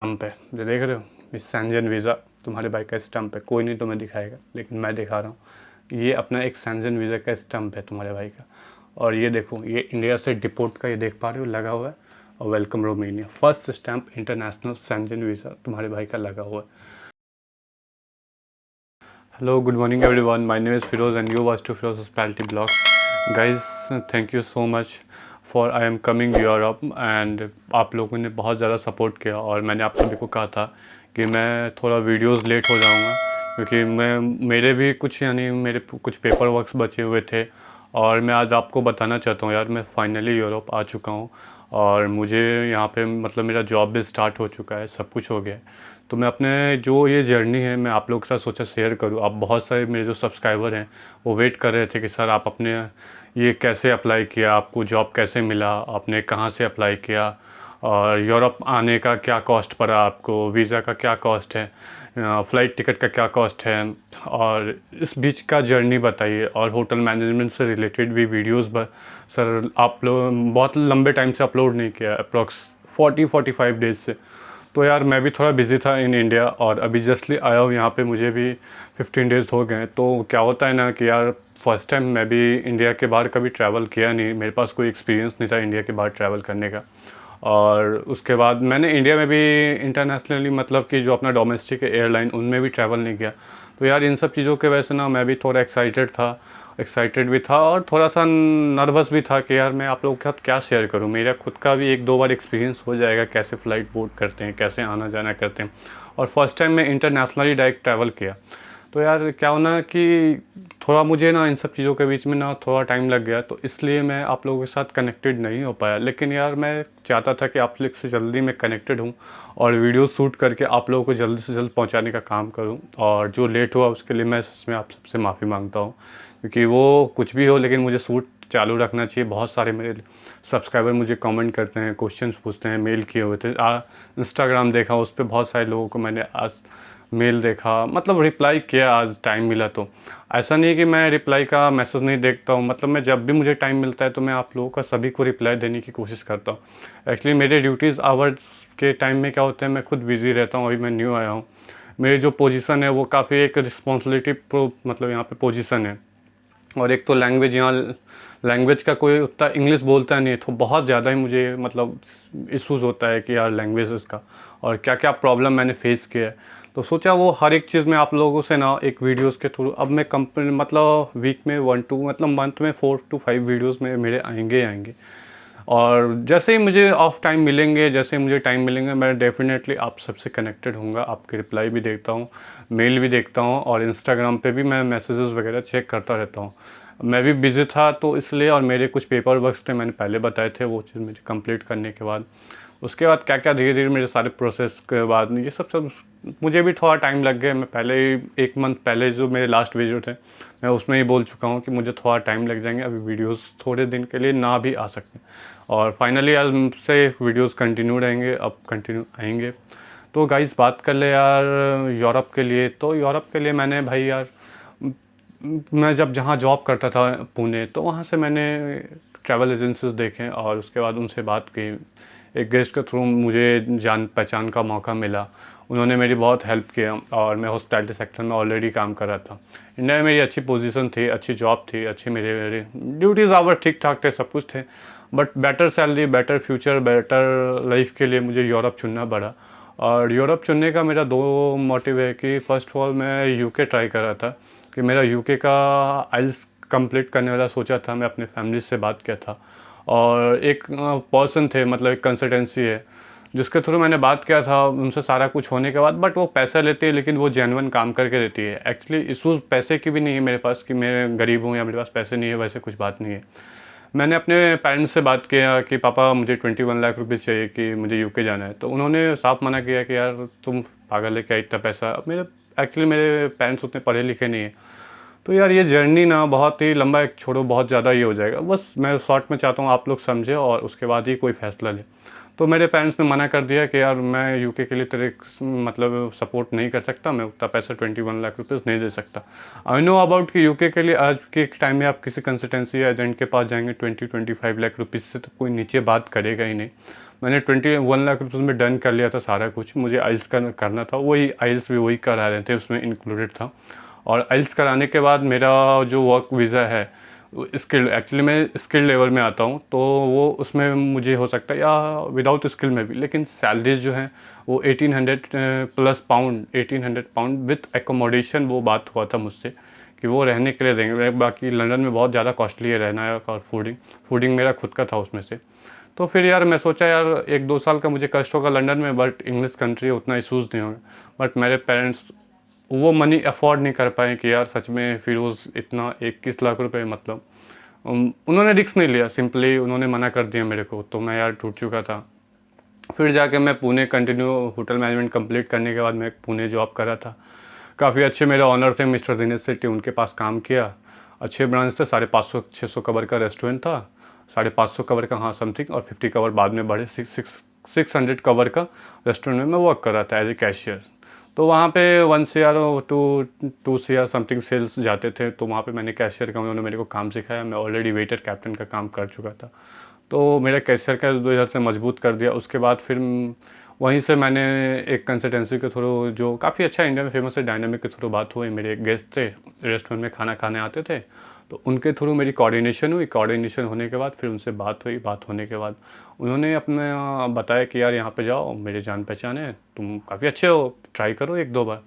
Stump है, जो देख रहे हो इस शेंजन वीज़ा तुम्हारे बाइक का स्टम्प है। कोई नहीं तुम्हें दिखाएगा लेकिन मैं दिखा रहा हूँ। ये अपना एक शेंजन वीज़ा का स्टम्प है तुम्हारे भाई का। और ये देखो, ये इंडिया से डिपोर्ट का, ये देख पा रहे हो लगा हुआ है। और welcome Romania, first stamp international Schengen visa तुम्हारे भाई का लगा हुआ है। Hello, good morning everyone, my name is Firoz and you watch to Firoz hospitality blogs. Guys, thank you so much for I am coming Europe and आप लोगों ने बहुत ज़्यादा सपोर्ट किया। और मैंने आप सभी को कहा था कि मैं थोड़ा वीडियोस लेट हो जाऊंगा क्योंकि मेरे भी कुछ मेरे कुछ पेपर वर्क्स बचे हुए थे। और मैं आज आपको बताना चाहता हूँ यार, मैं फाइनली यूरोप आ चुका हूँ और मुझे यहाँ पे मतलब मेरा जॉब भी स्टार्ट हो चुका है, सब कुछ हो गया है। तो मैं अपने जो ये जर्नी है मैं आप लोगों के साथ सोचा शेयर करूँ। आप बहुत सारे मेरे जो सब्सक्राइबर हैं वो वेट कर रहे थे कि सर आप अपने ये कैसे अप्लाई किया, आपको जॉब कैसे मिला, आपने कहाँ से अप्लाई किया, और यूरोप आने का क्या कॉस्ट पड़ा आपको, वीज़ा का क्या कॉस्ट है, फ़्लाइट टिकट का क्या कॉस्ट है, और इस बीच का जर्नी बताइए। और होटल मैनेजमेंट से रिलेटेड भी वीडियोस सर आप लोग बहुत लंबे टाइम से अपलोड नहीं किया, अप्रॉक्स 40-45 डेज़ से। तो यार मैं भी थोड़ा बिज़ी था इन इंडिया और अभी जस्टली आया हूँ यहाँ पे, मुझे भी 15 डेज़ हो गए। तो क्या होता है ना कि यार फर्स्ट टाइम मैं भी इंडिया के बाहर कभी ट्रैवल किया नहीं, मेरे पास कोई एक्सपीरियंस नहीं था इंडिया के बाहर ट्रैवल करने का। और उसके बाद मैंने इंडिया में भी इंटरनेशनली मतलब कि जो अपना डोमेस्टिक एयरलाइन उनमें भी ट्रैवल नहीं किया। तो यार इन सब चीज़ों के वजह से ना मैं भी थोड़ा एक्साइटेड भी था और थोड़ा सा नर्वस भी था कि यार मैं आप लोगों के साथ क्या शेयर करूं। मेरा खुद का भी 1-2 बार एक्सपीरियंस हो जाएगा कैसे फ़्लाइट बोर्ड करते हैं, कैसे आना जाना करते हैं। और फर्स्ट टाइम मैं इंटरनेशनली डायरेक्ट ट्रैवल किया। तो यार क्या होना कि थोड़ा मुझे ना इन सब चीज़ों के बीच में ना थोड़ा टाइम लग गया, तो इसलिए मैं आप लोगों के साथ कनेक्टेड नहीं हो पाया। लेकिन यार मैं चाहता था कि आप लोग से जल्दी मैं कनेक्टेड हूँ और वीडियो शूट करके आप लोगों को जल्द से जल्द पहुँचाने का काम करूँ। और जो लेट हुआ उसके लिए मैं सच में आप सबसे माफ़ी मांगता हूँ, क्योंकि वो कुछ भी हो लेकिन मुझे शूट चालू रखना चाहिए। बहुत सारे मेरे सब्सक्राइबर मुझे कमेंट करते हैं, क्वेश्चंस पूछते हैं, मेल किए हुए थे। इंस्टाग्राम देखा, उस पर बहुत सारे लोगों को मैंने आज मेल देखा, मतलब रिप्लाई किया आज टाइम मिला। तो ऐसा नहीं है कि मैं रिप्लाई का मैसेज नहीं देखता हूँ, मतलब मैं जब भी मुझे टाइम मिलता है तो मैं आप लोगों का सभी को रिप्लाई देने की कोशिश करता हूँ। एक्चुअली मेरे ड्यूटीज़ आवर्स के टाइम में क्या होता है, मैं खुद बिज़ी रहता हूँ। अभी मैं न्यू आया हूँ, मेरी जो पोजीशन है वो काफ़ी एक रिस्पॉन्सिबिलिटी मतलब यहाँ पे पोजीशन है। और एक तो लैंग्वेज का कोई उतना इंग्लिश बोलता नहीं है, तो बहुत ज़्यादा ही मुझे मतलब इश्यूज़ होता है कि यार लैंग्वेज का और क्या क्या प्रॉब्लम मैंने फेस किया है। तो सोचा वो हर एक चीज़ में आप लोगों से ना एक वीडियोस के थ्रू, अब मैं कंपनी मतलब वीक में 1-2 मतलब मंथ में 4-5 वीडियोस में मेरे आएंगे। और जैसे ही मुझे ऑफ टाइम मिलेंगे, जैसे ही मुझे टाइम मिलेंगे, मैं डेफिनेटली आप सबसे कनेक्टेड होऊंगा। आपके रिप्लाई भी देखता हूँ, मेल भी देखता हूँ, और इंस्टाग्राम पे भी मैं मैसेजेस वगैरह चेक करता रहता हूँ। मैं भी बिज़ी था तो इसलिए, और मेरे कुछ पेपर वर्क्स थे मैंने पहले बताए थे, वो चीज़ मुझे कंप्लीट करने के बाद उसके बाद क्या क्या धीरे धीरे मेरे सारे प्रोसेस के बाद ये सब मुझे भी थोड़ा टाइम लग गया। मैं पहले ही 1 मंथ पहले जो मेरे लास्ट वीडियो थे मैं उसमें ही बोल चुका हूँ कि मुझे थोड़ा टाइम लग जाएंगे, अभी वीडियोस थोड़े दिन के लिए ना भी आ सकते। और फाइनली आज से वीडियोस कंटिन्यू रहेंगे, अब कंटिन्यू आएंगे। तो गाइस बात कर ले यार यूरोप के लिए। तो यूरोप के लिए मैंने भाई यार, मैं जब जहाँ जॉब करता था पुणे, तो वहाँ से मैंने ट्रैवल एजेंसीज देखे और उसके बाद उनसे बात की। एक गेस्ट के थ्रू मुझे जान पहचान का मौका मिला, उन्होंने मेरी बहुत हेल्प किया और मैं हॉस्पिटैलिटी सेक्टर में ऑलरेडी काम कर रहा था। इंडिया में मेरी अच्छी पोजीशन थी, अच्छी जॉब थी, अच्छी मेरे ड्यूटीज़ आवर ठीक ठाक थे, सब कुछ थे। But better salary, better future, better life के लिए मुझे यूरोप चुनना पड़ा। और यूरोप चुनने का मेरा 2 मोटिव है कि फ़र्स्ट ऑफ ऑल मैं यूके ट्राई कर रहा था कि मेरा यूके का आइल्स कंप्लीट करने वाला सोचा था। मैं अपने फैमिली से बात किया था और एक पर्सन थे, मतलब एक कंसल्टेंसी है जिसके थ्रू मैंने बात किया था उनसे सारा कुछ होने के बाद। बट वो पैसा लेती है लेकिन वो जेन्युइन काम करके देती है। एक्चुअली इशूज़ पैसे की भी नहीं है मेरे पास कि मैं गरीब हूँ या मेरे पास पैसे नहीं है, वैसे कुछ बात नहीं है। मैंने अपने पेरेंट्स से बात किया कि पापा मुझे 21 लाख रुपीज़ चाहिए कि मुझे यूके जाना है। तो उन्होंने साफ मना किया कि यार तुम पागल है क्या, इतना पैसा। एक्चुअली मेरे पेरेंट्स उतने पढ़े लिखे नहीं है। तो यार ये जर्नी ना बहुत ही लंबा, एक छोड़ो बहुत ज़्यादा ही हो जाएगा। बस मैं शॉर्ट में चाहता हूँ आप लोग समझे और उसके बाद ही कोई फ़ैसला लें। तो मेरे पेरेंट्स ने मना कर दिया कि यार मैं यूके के लिए तेरे मतलब सपोर्ट नहीं कर सकता, मैं उतना पैसा 21 लाख रुपीज़ नहीं दे सकता। आई नो अबाउट कि यूके के लिए आज के टाइम में आप किसी कंसल्टेंसी या एजेंट के पास जाएंगे 25 लाख रुपीज़ से तो कोई नीचे बात करेगा ही नहीं। मैंने 21 लाख रुपीज़ में डन कर लिया था सारा कुछ। मुझे आइल्स करना था, वही आइल्स भी वही करा रहे थे, उसमें इंक्लूडेड था। और आइल्स कराने के बाद मेरा जो वर्क वीज़ा है स्किल, एक्चुअली मैं स्किल लेवल में आता हूँ, तो वो उसमें मुझे हो सकता है या विदाउट स्किल में भी, लेकिन सैलरीज जो हैं वो 1800 plus pound, 1800 pound with accommodation, वो बात हुआ था मुझसे कि वो रहने के लिए देंगे। बाकी लंदन में बहुत ज़्यादा कॉस्टली है रहना, और फूडिंग मेरा खुद का था उसमें से। तो फिर यार मैं सोचा यार 1-2 साल का मुझे कष्ट होगा लंदन में, बट इंग्लिश कंट्री है, उतना इशूज़ नहीं होगा। बट मेरे पेरेंट्स वो मनी अफोर्ड नहीं कर पाए कि यार सच में फिरोज़ इतना 21 लाख रुपए, मतलब उन्होंने रिस्क नहीं लिया, सिंपली उन्होंने मना कर दिया मेरे को। तो मैं यार टूट चुका था। फिर जाके मैं Pune continue hotel management complete करने के बाद मैं पुणे जॉब कर रहा था। काफ़ी अच्छे मेरे ऑनर थे मिस्टर दिनेश सेट्टी, उनके पास काम किया। अच्छे ब्रांच थे, 550-600 कवर का रेस्टोरेंट था, 550 कवर का, हाँ समथिंग, और 50 कवर बाद में बढ़े, 600 कवर का रेस्टोरेंट में मैं वर्क कर रहा था एज ए कैशियर। तो वहाँ पे 1 CR to CR something sales जाते थे। तो वहाँ पे मैंने कैशियर का, उन्होंने मेरे को काम सिखाया। मैं ऑलरेडी वेटर कैप्टन का काम कर चुका था, तो मेरा कैशियर का 2000 से मजबूत कर दिया। उसके बाद फिर वहीं से मैंने एक कंसल्टेंसी के थ्रू, जो काफ़ी अच्छा इंडिया में फेमस है, डायनामिक के थ्रू बात हुई। मेरे एक गेस्ट थे, रेस्टोरेंट में खाना खाने आते थे, तो उनके थ्रू मेरी कोऑर्डिनेशन हुई। कोऑर्डिनेशन होने के बाद फिर उनसे बात हुई। बात होने के बाद उन्होंने अपना बताया कि यार यहाँ पे जाओ, मेरे जान पहचान है, तुम काफ़ी अच्छे हो, ट्राई करो 1-2 बार।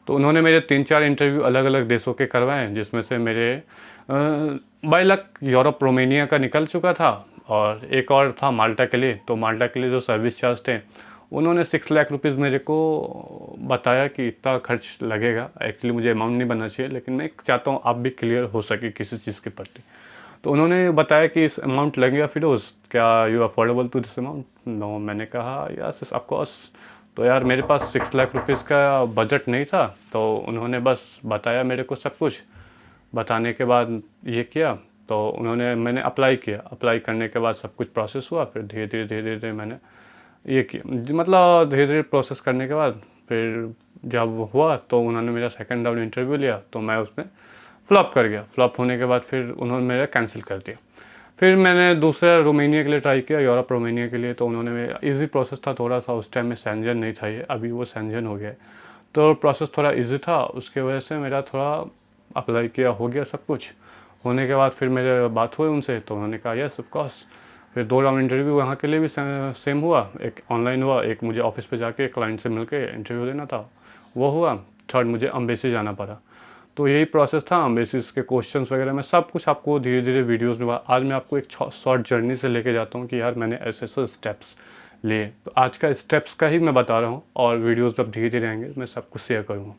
तो उन्होंने मेरे 3-4 इंटरव्यू अलग अलग देशों के करवाए, जिसमें से मेरे बाय लक यूरोप रोमेनिया का निकल चुका था, और एक और था माल्टा के लिए। तो माल्टा के लिए जो सर्विस चार्ज थे, उन्होंने 6 लाख रुपीज़ मेरे को बताया कि इतना खर्च लगेगा। एक्चुअली मुझे अमाउंट नहीं बनना चाहिए, लेकिन मैं चाहता हूँ आप भी क्लियर हो सके किसी चीज़ के प्रति। तो उन्होंने बताया कि इस अमाउंट लगेगा फिरोज़, क्या you affordable to this amount? No, मैंने कहा यस ऑफ कोर्स। तो यार मेरे पास 6 लाख रुपीज़ का बजट नहीं था, तो उन्होंने बस बताया मेरे को सब कुछ। बताने के बाद ये किया, तो मैंने अप्लाई किया। अप्लाई करने के बाद सब कुछ प्रोसेस हुआ। फिर धीरे धीरे मैंने ये किया, मतलब धीरे धीरे प्रोसेस करने के बाद फिर जब हुआ तो उन्होंने मेरा सेकंड राउंड इंटरव्यू लिया, तो मैं उसमें फ्लॉप कर गया। फ्लॉप होने के बाद फिर उन्होंने मेरा कैंसिल कर दिया। फिर मैंने दूसरा रोमेनिया के लिए ट्राई किया, यूरोप रोमेनिया के लिए। तो उन्होंने मेरा ईज़ी प्रोसेस था थोड़ा सा, उस टाइम में सेंजन नहीं था ये, अभी वो सेंजन हो गया है, तो प्रोसेस थोड़ा ईजी था। उसके वजह से मेरा थोड़ा अप्लाई किया, हो गया सब कुछ। होने के बाद फिर मेरे बात हुई उनसे, तो उन्होंने कहा यस ऑफ कोर्स। फिर 2 राउंड इंटरव्यू वहाँ के लिए भी सेम हुआ, एक ऑनलाइन हुआ, एक मुझे ऑफिस पे जाके क्लाइंट से मिलके इंटरव्यू देना था, वो हुआ। थर्ड मुझे अम्बेसी जाना पड़ा। तो यही प्रोसेस था। अम्बेसीज के क्वेश्चंस वगैरह मैं सब कुछ आपको धीरे धीरे वीडियोज़ में, आज मैं आपको एक शॉर्ट जर्नी से लेके जाता हूँ कि यार मैंने ऐसे ऐसे स्टेप्स लिए। तो आज का स्टेप्स का ही मैं बता रहा हूँ, और वीडियोज़ जब धीरे धीरे आएंगे मैं सब कुछ शेयर करूँगा।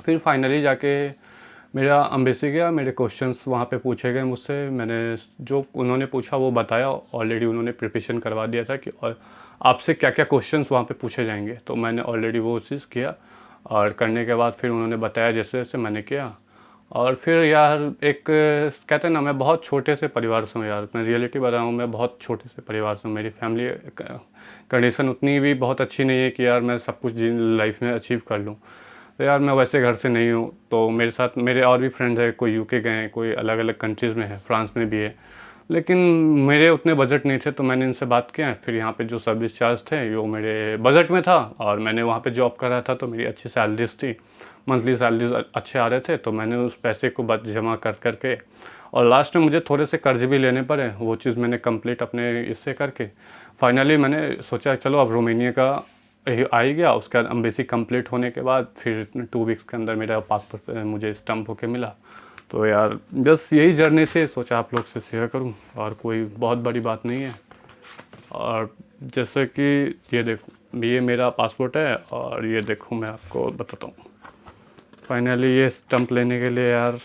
फिर फाइनली जाके मेरा अम्बेसी गया, मेरे क्वेश्चंस वहाँ पे पूछे गए मुझसे। मैंने जो उन्होंने पूछा वो बताया। ऑलरेडी उन्होंने प्रिपरेशन करवा दिया था कि और आपसे क्या क्या क्वेश्चंस वहाँ पे पूछे जाएंगे, तो मैंने ऑलरेडी वो चीज़ किया। और करने के बाद फिर उन्होंने बताया जैसे जैसे मैंने किया। और फिर यार एक कहते हैं ना, मैं बहुत छोटे से परिवार से हूँ यार, मैं रियलिटी बता रहा हूँ, मैं बहुत छोटे से परिवार से हूँ। मेरी फैमिली कंडीशन उतनी भी बहुत अच्छी नहीं है कि यार मैं सब कुछ लाइफ में अचीव कर लूँ। तो यार मैं वैसे घर से नहीं हूँ। तो मेरे साथ मेरे और भी फ्रेंड है, कोई यूके गए हैं, कोई अलग अलग कंट्रीज़ में है, फ्रांस में भी है, लेकिन मेरे उतने बजट नहीं थे। तो मैंने इनसे बात किया। फिर यहाँ पे जो सर्विस चार्ज थे वो मेरे बजट में था, और मैंने वहाँ पे जॉब कर रहा था, तो मेरी अच्छी सैलरीज थी, मंथली सैलरीज अच्छे आ रहे थे। तो मैंने उस पैसे को जमा कर करके, और लास्ट में मुझे थोड़े से कर्ज भी लेने पड़े, वो चीज़ मैंने कंप्लीट अपने इससे करके फाइनली मैंने सोचा चलो अब रोमेनिया का आ ही गया। उसके बाद अम्बेसी कंप्लीट होने के बाद फिर 2 वीक्स के अंदर मेरा पासपोर्ट मुझे स्टम्प होके मिला। तो यार बस यही जर्नी से सोचा आप लोग से शेयर करूं, और कोई बहुत बड़ी बात नहीं है। और जैसे कि ये देखो, ये मेरा पासपोर्ट है, और ये देखो मैं आपको बताता हूँ। फाइनली ये स्टम्प लेने के लिए यार,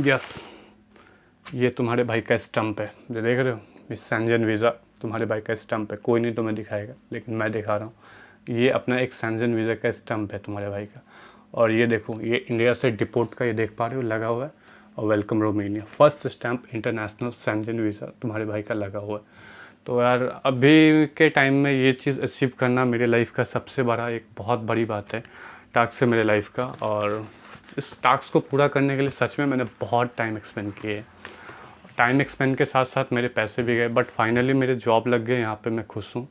यस, ये तुम्हारे भाई का स्टम्प है, जो देख रहे हो, मिस सेंजन वीज़ा तुम्हारे भाई का स्टम्प है। कोई नहीं तुम्हें दिखाएगा, लेकिन मैं दिखा रहा हूँ। ये अपना एक सेंजन वीज़ा का स्टम्प है तुम्हारे भाई का। और ये देखो, ये इंडिया से डिपोर्ट का, ये देख पा रहे हो लगा हुआ है। Welcome Romania, first stamp international Schengen visa तुम्हारे भाई का लगा हुआ है। तो यार अभी के टाइम में ये चीज़ अचीव करना मेरे लाइफ का सबसे बड़ा एक बहुत बड़ी बात है, टास्क है मेरे लाइफ का। और इस टास्क को पूरा करने के लिए सच में मैंने बहुत टाइम एक्सपेंड किए। टाइम एक्सपेंड के साथ साथ मेरे पैसे भी गए, बट फाइनली मेरे जॉब लग गए, यहाँ पे मैं खुश हूँ।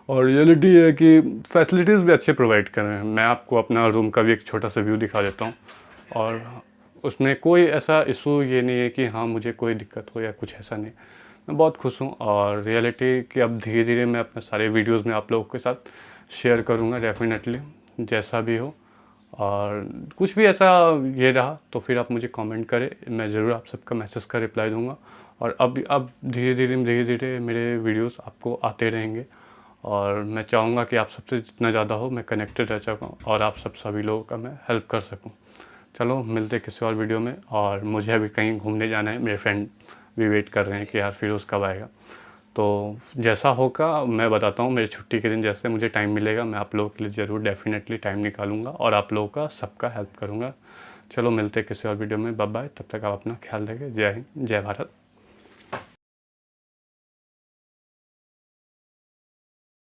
और रियलिटी है कि फैसिलिटीज़ भी अच्छे प्रोवाइड कर रहे हैं। मैं आपको अपना रूम का भी एक छोटा सा व्यू दिखा देता हूँ, और उसमें कोई ऐसा इशू ये नहीं है कि हाँ मुझे कोई दिक्कत हो या कुछ ऐसा नहीं। मैं बहुत खुश हूँ। और रियलिटी कि अब धीरे धीरे मैं अपने सारे वीडियोज़ में आप लोगों के साथ शेयर करूँगा डेफिनेटली, जैसा भी हो। और कुछ भी ऐसा ये रहा तो फिर आप मुझे कमेंट करें, मैं ज़रूर आप सबका मैसेज का रिप्लाई दूंगा। और अब धीरे धीरे मेरे वीडियोस आपको आते रहेंगे, और मैं चाहूँगा कि आप सबसे जितना ज़्यादा हो मैं कनेक्टेड रह सकूँ और आप सभी लोगों का मैं हेल्प कर सकूँ। चलो मिलते किसी और वीडियो में। और मुझे अभी कहीं घूमने जाना है, मेरे फ्रेंड भी वेट कर रहे हैं कि यार फिरोज़ कब आएगा। तो जैसा होगा मैं बताता हूँ, मेरी छुट्टी के दिन जैसे मुझे टाइम मिलेगा मैं आप लोगों के लिए ज़रूर डेफिनेटली टाइम निकालूंगा और आप लोगों का सबका हेल्प करूँगा। चलो मिलते हैं किसी और वीडियो में, बाय बाय। तब तक आप अपना ख्याल रखिए। जय हिंद, जय भारत।